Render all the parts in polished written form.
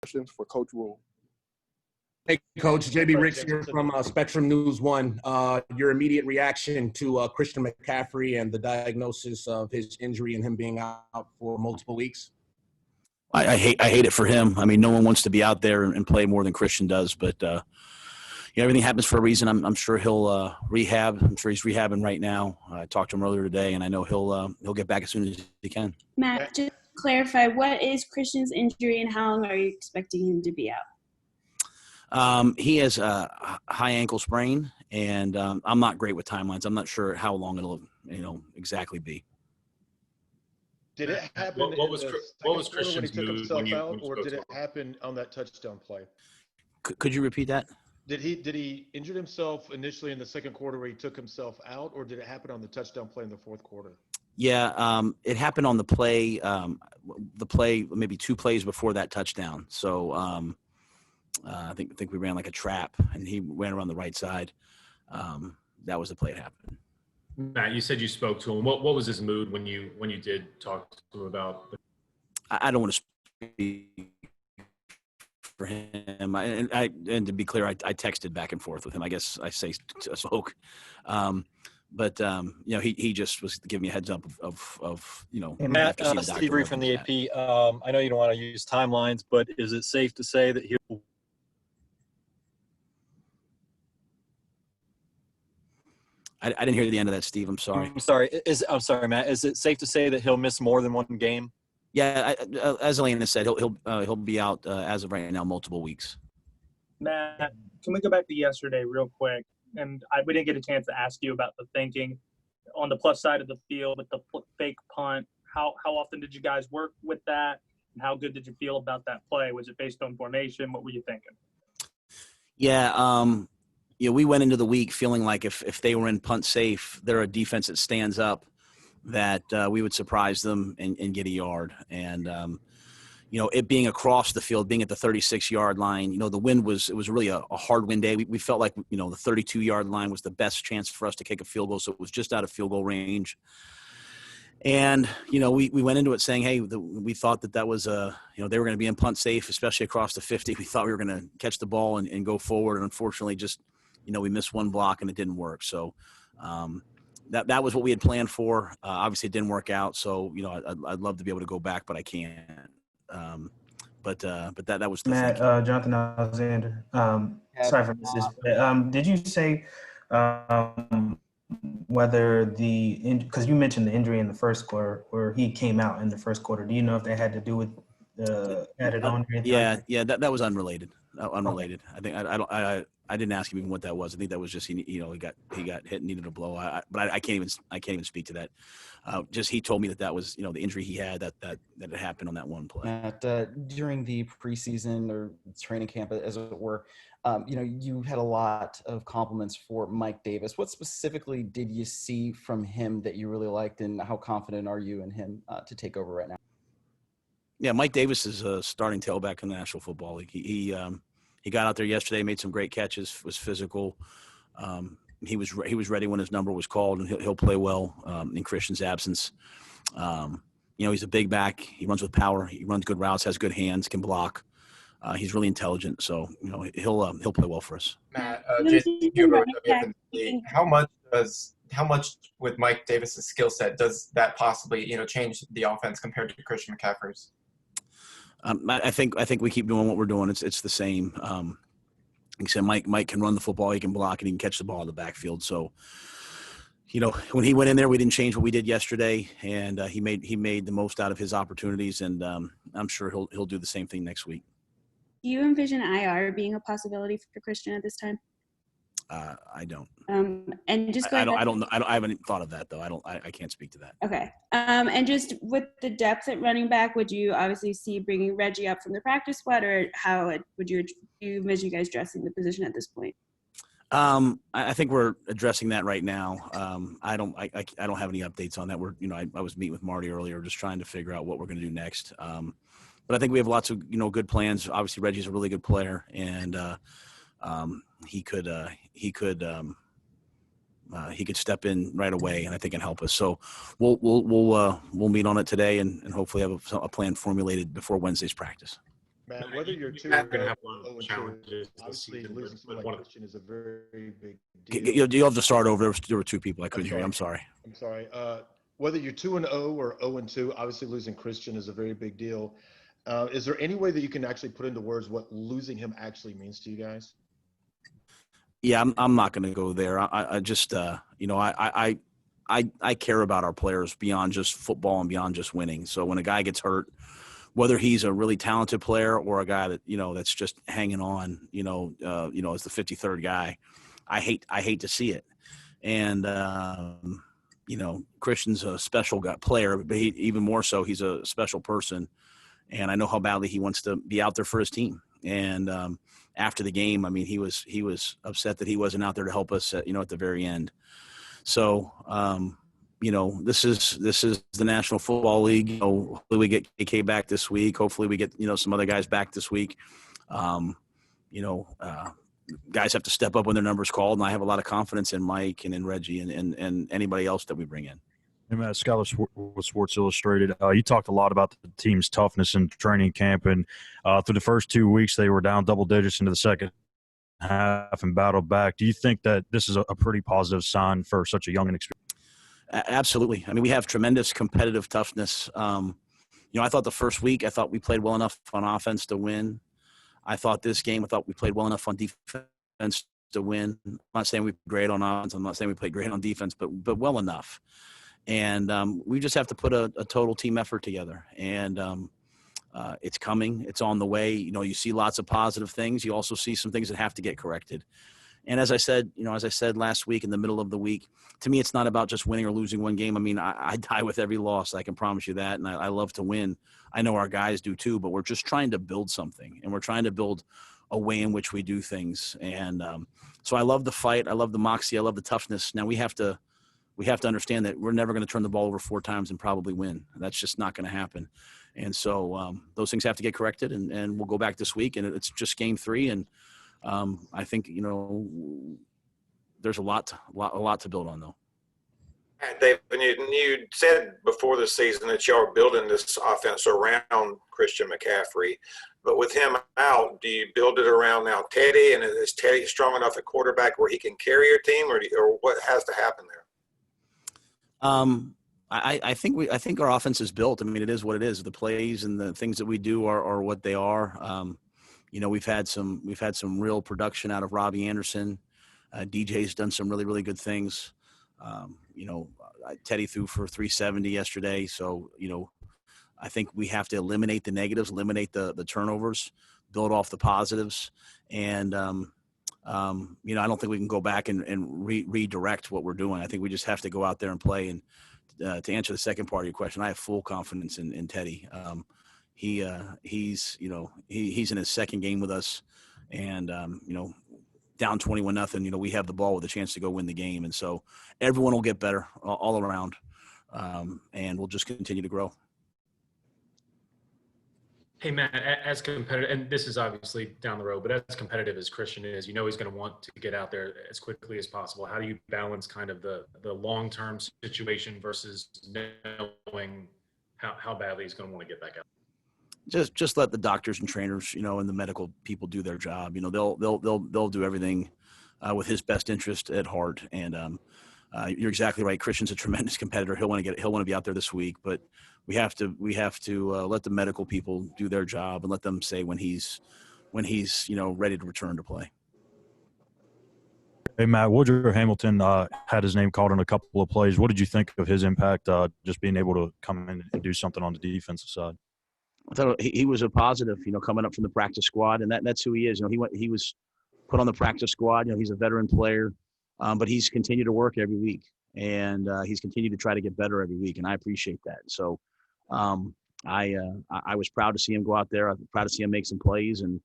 questions for Coach Rhule. Hey, Coach. JB Ricks here from Spectrum News 1. Your immediate reaction to Christian McCaffrey and the diagnosis of his injury and him being out for multiple weeks? I hate it for him. I mean, no one wants to be out there and play more than Christian does, but everything happens for a reason. I'm sure he'll rehab. I'm sure he's rehabbing right now. I talked to him earlier today, and I know he'll get back as soon as he can. Matt, just to clarify, what is Christian's injury and how long are you expecting him to be out? He has a high ankle sprain, and I'm not great with timelines. I'm not sure how long it'll exactly be. Did it happen? What was Christian's mood when you out, or did it happen on that touchdown play? Could you repeat that? Did he injure himself initially in the second quarter where he took himself out, or did it happen on the touchdown play in the fourth quarter? Yeah, it happened on the play maybe 2 plays before that touchdown. So I think we ran like a trap, and he ran around the right side. That was the play that happened. Matt, you said you spoke to him. What was his mood when you did talk to him about? I don't want to speak for him. And to be clear, I texted back and forth with him. I guess I say spoke. But he just was giving me a heads up of Hey, Matt, Steve Reed from the AP. I know you don't want to use timelines, but is it safe to say that he'll? I didn't hear the end of that, Steve. I'm sorry. I'm sorry, Matt. Is it safe to say that he'll miss more than one game? Yeah, as Elena said, he'll be out as of right now multiple weeks. Matt, can we go back to yesterday real quick? And we didn't get a chance to ask you about the thinking on the plus side of the field with the fake punt. How often did you guys work with that? And how good did you feel about that play? Was it based on formation? What were you thinking? Yeah, we went into the week feeling like if they were in punt safe, they're a defense that stands up, that we would surprise them and get a yard. And, it being across the field, being at the 36-yard line, the wind it was really a hard wind day. We felt like, the 32-yard line was the best chance for us to kick a field goal. So it was just out of field goal range. And, we went into it saying, hey, we thought that was they were going to be in punt safe, especially across the 50. We thought we were going to catch the ball and go forward. And unfortunately, just, we missed one block and it didn't work. So that was what we had planned for. Obviously, it didn't work out. So, I'd love to be able to go back, but I can't. But that was the Matt, Jonathan Alexander. Sorry for this. Did you say whether because you mentioned the injury in the first quarter where he came out in the first quarter? Do you know if that had to do with added on? Yeah, that was unrelated. Unrelated. Okay. I think I didn't ask him even what that was. I think that was just he got hit and needed a blow. But I can't even speak to that. Just he told me that was the injury he had that had happened on that one play. Matt, during the preseason or training camp, as it were, you had a lot of compliments for Mike Davis. What specifically did you see from him that you really liked, and how confident are you in him to take over right now? Yeah, Mike Davis is a starting tailback in the National Football League. He got out there yesterday, made some great catches, was physical. He was ready when his number was called, and he'll play well in Christian's absence. He's a big back. He runs with power. He runs good routes, has good hands, can block. He's really intelligent, so he'll play well for us. Matt, Jason, how much with Mike Davis's skill set does that possibly change the offense compared to Christian McCaffrey's? I think we keep doing what we're doing. It's the same. Like I said, Mike can run the football. He can block, and he can catch the ball in the backfield. So, when he went in there, we didn't change what we did yesterday, and he made the most out of his opportunities, and I'm sure he'll do the same thing next week. Do you envision IR being a possibility for Christian at this time? I don't. And just I don't know. I haven't thought of that though. I can't speak to that. Okay. And just with the depth at running back, would you obviously see bringing Reggie up from the practice squad, or how would you envision you guys dressing the position at this point? I think we're addressing that right now. I don't have any updates on that. I was meeting with Marty earlier, just trying to figure out what we're going to do next. But I think we have lots of good plans. Obviously, Reggie's a really good player, and he could step in right away, and I think can help us. So we'll meet on it today, and hopefully have a plan formulated before Wednesday's practice. Matt, whether you're 2 You're or going to have a lot 0 of and 2, challenges this obviously season, losing someone like Christian is a very big deal. You'll have to start over. There were two people. I couldn't hear you. I'm sorry. I'm sorry. Whether you're 2-0 or 0-2, obviously losing Christian is a very big deal. Is there any way that you can actually put into words what losing him actually means to you guys? Yeah, I'm not going to go there. I just, I care about our players beyond just football and beyond just winning. So when a guy gets hurt, whether he's a really talented player or a guy that, that's just hanging on, as the 53rd guy, I hate to see it. And, Christian's a special player, but even more so, he's a special person. And I know how badly he wants to be out there for his team. And after the game, I mean, he was upset that he wasn't out there to help us, at the very end. So, this is the National Football League. Hopefully we get AK back this week. Hopefully we get, some other guys back this week. Guys have to step up when their number's called, and I have a lot of confidence in Mike and in Reggie and anybody else that we bring in. Hey, Matt, Skylar with Sports Illustrated. You talked a lot about the team's toughness in training camp, and through the first 2 weeks, they were down double digits into the second half and battled back. Do you think that this is a pretty positive sign for such a young and experienced? Absolutely. I mean, we have tremendous competitive toughness. I thought the first week, I thought we played well enough on offense to win. I thought this game, I thought we played well enough on defense to win. I'm not saying we played great on offense. I'm not saying we played great on defense, but well enough. And we just have to put a total team effort together. And it's coming. It's on the way. You see lots of positive things. You also see some things that have to get corrected. And as I said last week in the middle of the week, to me, it's not about just winning or losing one game. I mean, I die with every loss. I can promise you that. And I love to win. I know our guys do too, but we're just trying to build something, and we're trying to build a way in which we do things. And so I love the fight. I love the moxie. I love the toughness. Now we have to understand that we're never going to turn the ball over 4 times and probably win. That's just not going to happen. And so those things have to get corrected, and we'll go back this week, and it's just game 3. And I think, there's a lot to build on, though. Dave, you said before the season that y'all are building this offense around Christian McCaffrey, but with him out, do you build it around now Teddy? And is Teddy strong enough at quarterback where he can carry your team, or what has to happen there? I think our offense is built. I mean, it is what it is. The plays and the things that we do are what they are. We've had some real production out of Robbie Anderson. DJ's done some really, really good things. Teddy threw for 370 yesterday. So, I think we have to eliminate the negatives, eliminate the turnovers, build off the positives. And, I don't think we can go back and redirect what we're doing. I think we just have to go out there and play. And to answer the second part of your question, I have full confidence in Teddy. He's in his second game with us, and down 21-0. We have the ball with a chance to go win the game, and so everyone will get better all around, and we'll just continue to grow. Hey, Matt, as competitive, and this is obviously down the road, but as competitive as Christian is, he's going to want to get out there as quickly as possible. How do you balance kind of the long-term situation versus knowing how badly he's going to want to get back out? Just let the doctors and trainers, and the medical people do their job. They'll do everything with his best interest at heart. And you're exactly right. Christian's a tremendous competitor. He'll want to be out there this week, but we have to let the medical people do their job and let them say when he's ready to return to play. Hey, Matt, Woodrow Hamilton had his name called in a couple of plays. What did you think of his impact, just being able to come in and do something on the defensive side? I thought he was a positive, coming up from the practice squad, and that's who he is. He was put on the practice squad. He's a veteran player, but he's continued to work every week, and he's continued to try to get better every week, and I appreciate that. So I was proud to see him go out there. I'm proud to see him make some plays, and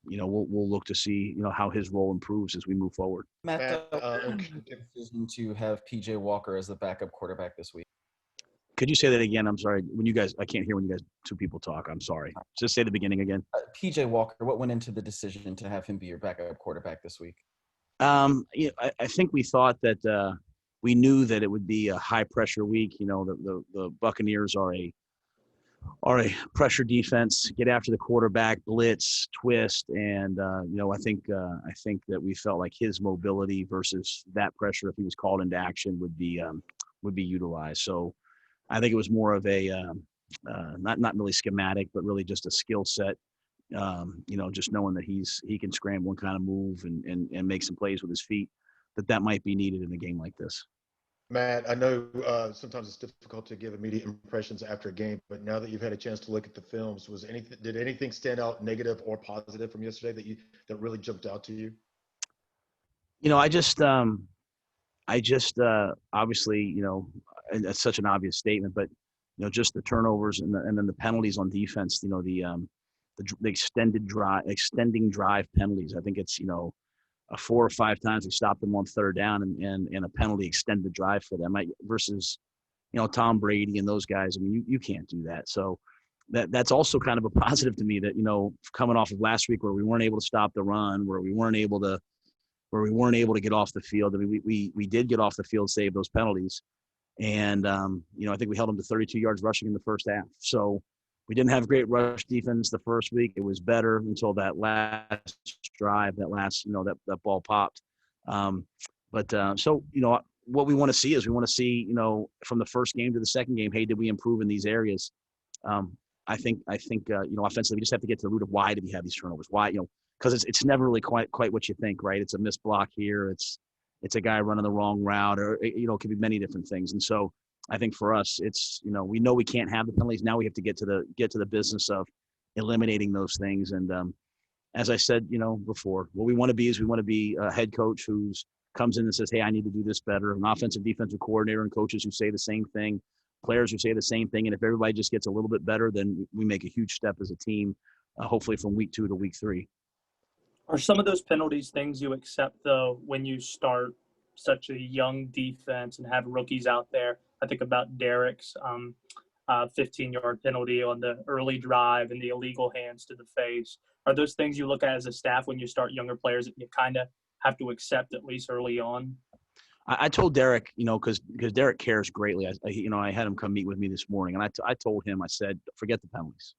we'll look to see how his role improves as we move forward. Matt, decision to have PJ Walker as the backup quarterback this week. Could you say that again? I'm sorry. I can't hear when you guys two people talk. I'm sorry. Just say the beginning again. PJ Walker, what went into the decision to have him be your backup quarterback this week? I think we thought that we knew that it would be a high pressure week. The Buccaneers are all right, pressure defense, get after the quarterback, blitz, twist, and I think that we felt like his mobility versus that pressure, if he was called into action, would be utilized. So I think it was more of a not really schematic, but really just a skill set. Just knowing that he can scramble and kind of move and make some plays with his feet, that might be needed in a game like this. Matt, I know sometimes it's difficult to give immediate impressions after a game, but now that you've had a chance to look at the films, did anything stand out, negative or positive, from yesterday that really jumped out to you? I just obviously, and that's such an obvious statement, but just the turnovers and then the penalties on defense. The extending drive penalties. I think it's 4 or 5 times we stopped them on third down and a penalty extended the drive for them. Versus Tom Brady and those guys. I mean, you can't do that. So that's also kind of a positive to me that coming off of last week where we weren't able to stop the run, where we weren't able to get off the field. I mean, we did get off the field, save those penalties. And, I think we held them to 32 yards rushing in the first half. So we didn't have great rush defense the first week. It was better until that last drive, that ball popped. So what we want to see is from the first game to the second game, hey, did we improve in these areas? I think offensively, we just have to get to the root of why did we have these turnovers? Why, because it's never really quite what you think, right? It's a missed block here. It's a guy running the wrong route, or it could be many different things. And so I think for us, it's we know we can't have the penalties. Now we have to get to the business of eliminating those things. And as I said, before, what we want to be is a head coach who comes in and says, hey, I need to do this better. An offensive defensive coordinator and coaches who say the same thing, players who say the same thing. And if everybody just gets a little bit better, then we make a huge step as a team, hopefully from week 2 to week 3. Are some of those penalties things you accept, though, when you start such a young defense and have rookies out there? I think about Derek's 15-yard penalty on the early drive and the illegal hands to the face. Are those things you look at as a staff when you start younger players that you kind of have to accept at least early on? I told Derek, because Derek cares greatly. I had him come meet with me this morning, and I told him, I said, forget the penalties.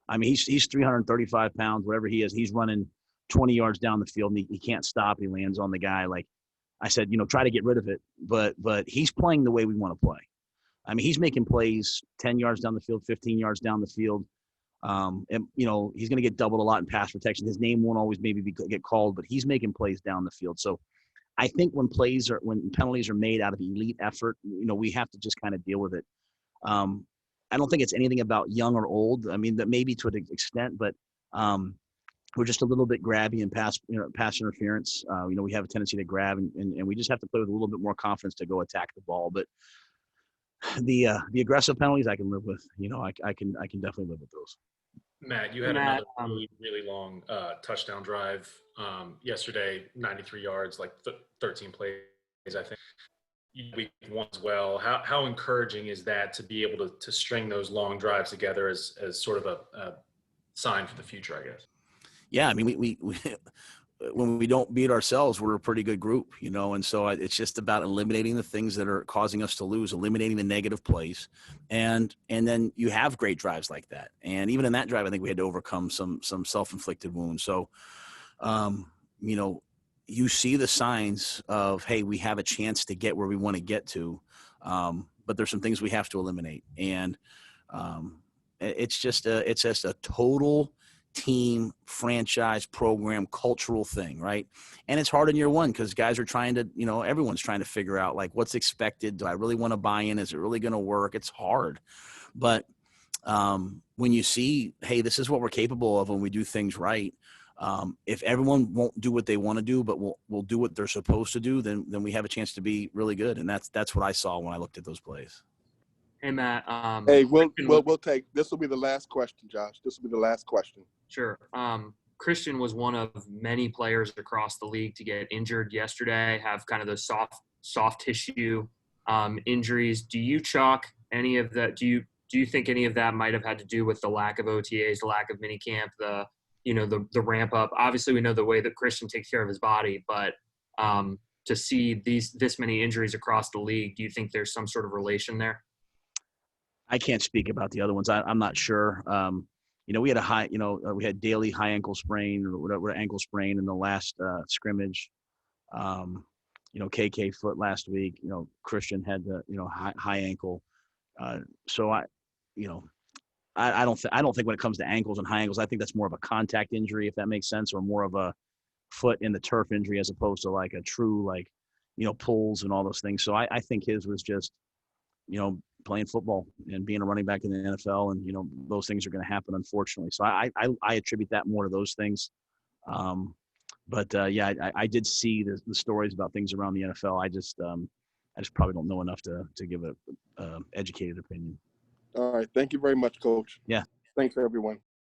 I mean, he's 335 pounds, whatever he is. He's running 20 yards down the field, and he can't stop. He lands on the guy. Like I said, try to get rid of it. But he's playing the way we want to play. I mean, he's making plays 10 yards down the field, 15 yards down the field. And he's going to get doubled a lot in pass protection. His name won't always get called, but he's making plays down the field. So I think when penalties are made out of elite effort, we have to just kind of deal with it. I don't think it's anything about young or old. I mean, that maybe to an extent, but we're just a little bit grabby in pass interference. We have a tendency to grab, and we just have to play with a little bit more confidence to go attack the ball. But the aggressive penalties I can live with. I can definitely live with those. Matt, you had another really, really long touchdown drive yesterday, 93 yards, like 13 plays, I think. Week 1 as well. How encouraging is that to be able to string those long drives together as sort of a sign for the future, I guess? Yeah, I mean, we when we don't beat ourselves, we're a pretty good group, and so it's just about eliminating the things that are causing us to lose, eliminating the negative plays, and then you have great drives like that. And even in that drive, I think we had to overcome some self-inflicted wounds. So, you see the signs of, hey, we have a chance to get where we want to get to, but there's some things we have to eliminate, and it's just a total team, franchise, program, cultural thing, right? And it's hard in year 1 because guys are trying to, everyone's trying to figure out, like, what's expected. Do I really want to buy in? Is it really going to work? It's hard. But when you see, hey, this is what we're capable of when we do things right, if everyone won't do what they want to do, but will do what they're supposed to do, then we have a chance to be really good. And that's what I saw when I looked at those plays. Hey, Matt. Hey, we'll take – this will be the last question, Josh. This will be the last question. Sure. Christian was one of many players across the league to get injured yesterday, have kind of those soft tissue injuries. Do you chalk any of that? Do you think any of that might have had to do with the lack of OTAs, the lack of minicamp, the ramp up? Obviously, we know the way that Christian takes care of his body, but to see this many injuries across the league, do you think there's some sort of relation there? I can't speak about the other ones. I'm not sure. We had we had Daly high ankle sprain or whatever ankle sprain in the last scrimmage. KK foot last week. Christian had the high ankle. So I don't think when it comes to ankles and high ankles, I think that's more of a contact injury, if that makes sense, or more of a foot in the turf injury as opposed to like a true pulls and all those things. So I think his was just playing football and being a running back in the NFL, and those things are going to happen, unfortunately. So I attribute that more to those things. I did see the stories about things around the NFL. I just probably don't know enough to give a educated opinion. All right. Thank you very much, Coach. Yeah. Thanks, everyone.